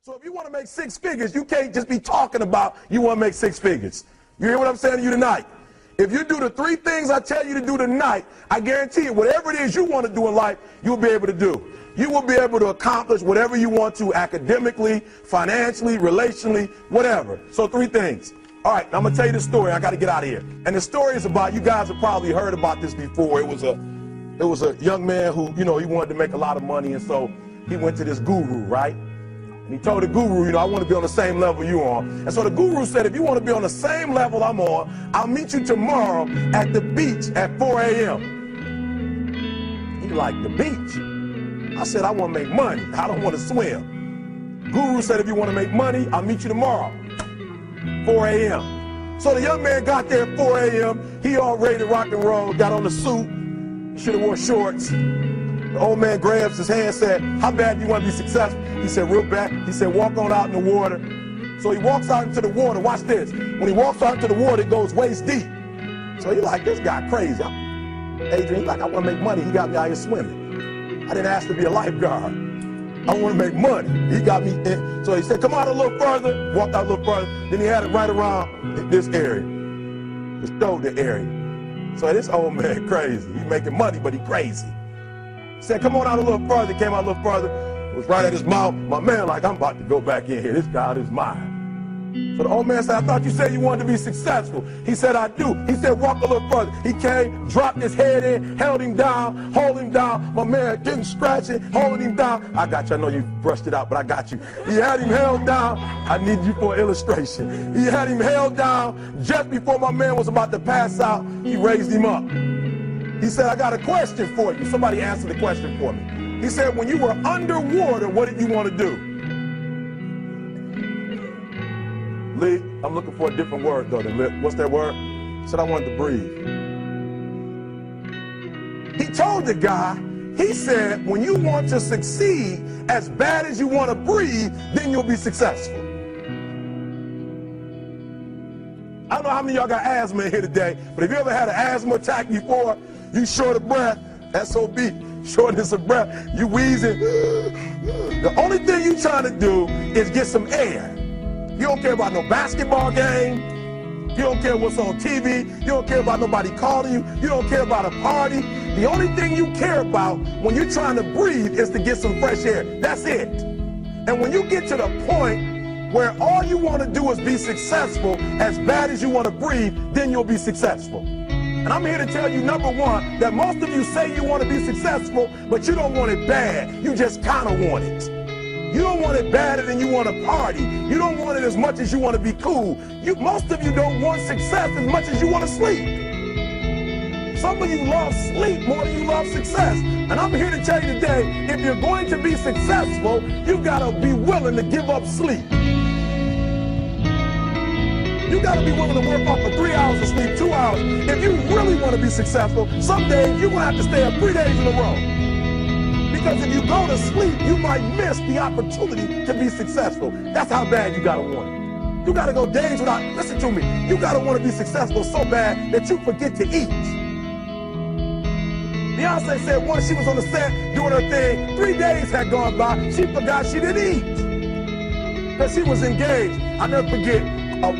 So if you want to make six figures, you can't just be talking about you want to make six figures. You hear what I'm saying to you tonight? If you do the three things I tell you to do tonight, I guarantee you, whatever it is you want to do in life, you'll be able to do. You will be able to accomplish whatever you want to academically, financially, relationally, whatever. So three things. All right, now I'm going to tell you the story. I got to get out of here. And the story is about, you guys have probably heard about this before. It was a young man who, he wanted to make a lot of money, and so he went to this guru, right? And he told the guru, I want to be on the same level you're on. And so the guru said, if you want to be on the same level I'm on, I'll meet you tomorrow at the beach at 4 a.m. He like, the beach? I said, I want to make money. I don't want to swim. Guru said, if you want to make money, I'll meet you tomorrow, 4 a.m. So the young man got there at 4 a.m. He all ready to rock and roll, got on the suit. He should have worn shorts. The old man grabs his hand and said, how bad do you want to be successful? He said, real bad. He said, walk on out in the water. So he walks out into the water. Watch this. When he walks out into the water, it goes waist deep. So he's like, this guy crazy. Adrian, he's like, I want to make money. He got me out here swimming. I didn't ask to be a lifeguard. I want to make money. He got me in. So he said, come out a little further. Walked out a little further. Then he had it right around this area, the shoulder area. So this old man crazy. He's making money, but he crazy. He said, come on out a little further. Came out a little further. It was right at his mouth. My man like, I'm about to go back in here. This guy is mine. So the old man said, I thought you said you wanted to be successful. He said, I do. He said, walk a little further. He came, dropped his head in, held him down, hold him down. My man didn't scratch it, holding him down. I got you. I know you brushed it out, but I got you. He had him held down. I need you for an illustration. He had him held down. Just before my man was about to pass out, he raised him up. He said, I got a question for you. Somebody answer the question for me. He said, when you were underwater, what did you want to do? Lee, I'm looking for a different word though than lip. What's that word? He said, I wanted to breathe. He told the guy, he said, when you want to succeed as bad as you want to breathe, then you'll be successful. I don't know how many of y'all got asthma in here today, but if you ever had an asthma attack before, you short of breath, SOB, shortness of breath, you wheezing. The only thing you trying to do is get some air. You don't care about no basketball game. You don't care what's on TV. You don't care about nobody calling you. You don't care about a party. The only thing you care about when you're trying to breathe is to get some fresh air. That's it. And when you get to the point where all you want to do is be successful as bad as you want to breathe, then you'll be successful. And I'm here to tell you, number one, that most of you say you want to be successful, but you don't want it bad. You just kind of want it. You don't want it badder than you want to party. You don't want it as much as you want to be cool. Most of you don't want success as much as you want to sleep. Some of you love sleep more than you love success. And I'm here to tell you today, if you're going to be successful, you've got to be willing to give up sleep. You got to be willing to work off for 3 hours of sleep, 2 hours. If you really want to be successful, some days you're going to have to stay up 3 days in a row. Because if you go to sleep, you might miss the opportunity to be successful. That's how bad you got to want it. You got to go days without, listen to me, you got to want to be successful so bad that you forget to eat. Beyonce said once she was on the set doing her thing, 3 days had gone by, she forgot she didn't eat. Because she was engaged. I'll never forget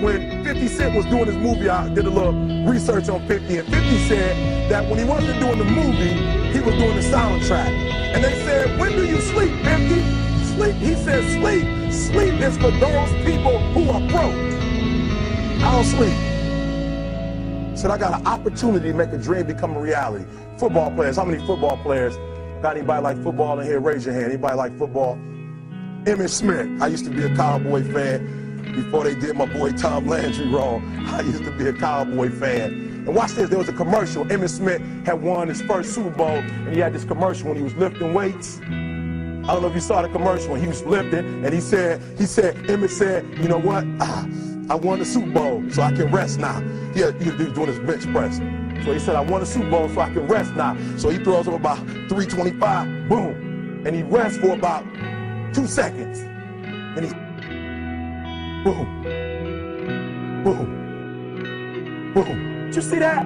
when 50 Cent was doing his movie, I did a little research on 50, and 50 said that when he wasn't doing the movie, he was doing the soundtrack. And they said, when do you sleep, 50? Sleep. He said, sleep. Sleep is for those people who are broke. I don't sleep. He said, I got an opportunity to make a dream become a reality. Football players, how many football players? Got anybody like football in here? Raise your hand. Anybody like football? Emmitt Smith. I used to be a Cowboy fan. Before they did my boy Tom Landry wrong, I used to be a Cowboy fan. And watch this, there was a commercial. Emmitt Smith had won his first Super Bowl, and he had this commercial when he was lifting weights. I don't know if you saw the commercial when he was lifting, and Emmitt said, you know what? I won the Super Bowl, so I can rest now. He was doing his bench press. So he said, I won the Super Bowl, so I can rest now. So he throws up about 325, boom. And he rests for about 2 seconds. And he boom, boom, boom. Did you see that?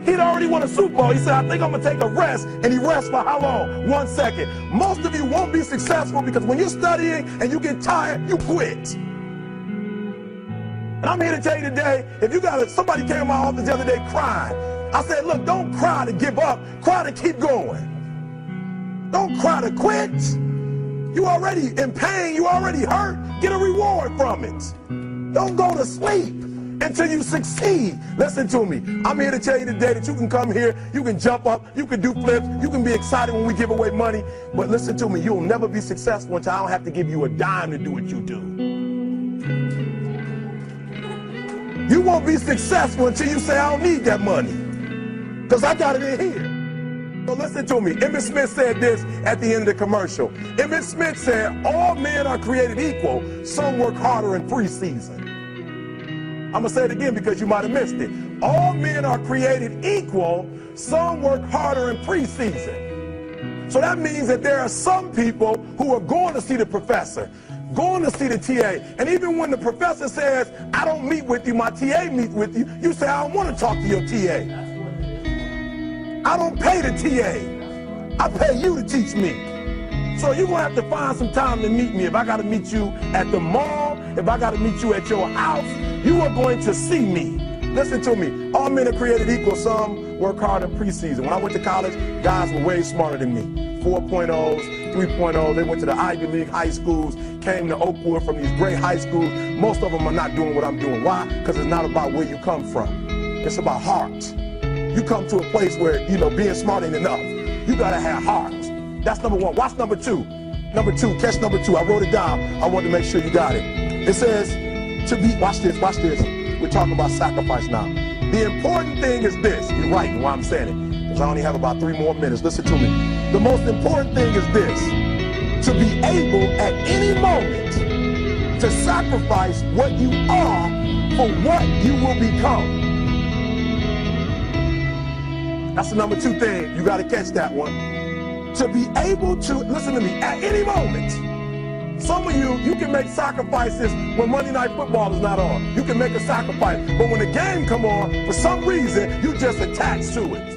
He'd already won a Super Bowl. He said, I think I'm going to take a rest. And he rests for how long? 1 second. Most of you won't be successful because when you're studying and you get tired, you quit. And I'm here to tell you today, if you got somebody came to my office the other day crying. I said, look, don't cry to give up. Cry to keep going. Don't cry to quit. You already in pain. You already hurt. Get a reward from it. Don't go to sleep until you succeed. Listen to me. I'm here to tell you today that you can come here, you can jump up, you can do flips, you can be excited when we give away money. But listen to me, you'll never be successful until I don't have to give you a dime to do what you do. You won't be successful until you say, I don't need that money, because I got it in here. So listen to me. Emmett Smith said this at the end of the commercial. Emmett Smith said, all men are created equal. Some work harder in preseason. I'm going to say it again because you might have missed it. All men are created equal. Some work harder in preseason. So that means that there are some people who are going to see the professor, going to see the TA. And even when the professor says, I don't meet with you, my TA meets with you, you say, I don't want to talk to your TA. I don't pay the TA. I pay you to teach me. So you're going to have to find some time to meet me. If I got to meet you at the mall, if I got to meet you at your house, you are going to see me. Listen to me. All men are created equal. Some work hard in preseason. When I went to college, guys were way smarter than me. 4.0s, 3.0s. They went to the Ivy League high schools, came to Oakwood from these great high schools. Most of them are not doing what I'm doing. Why? Because it's not about where you come from. It's about heart. You come to a place where, being smart ain't enough. You got to have heart. That's number one. Watch number two. Number two, catch number two. I wrote it down. I wanted to make sure you got it. It says, watch this. We're talking about sacrifice now. The important thing is this. You're right in why I'm saying it, because I only have about 3 more minutes. Listen to me. The most important thing is this: to be able at any moment to sacrifice what you are for what you will become. That's the number 2 thing. You got to catch that one. To be able to, listen to me, at any moment. Some of you can make sacrifices when Monday Night Football is not on. You can make a sacrifice. But when the game come on, for some reason, you just attached to it.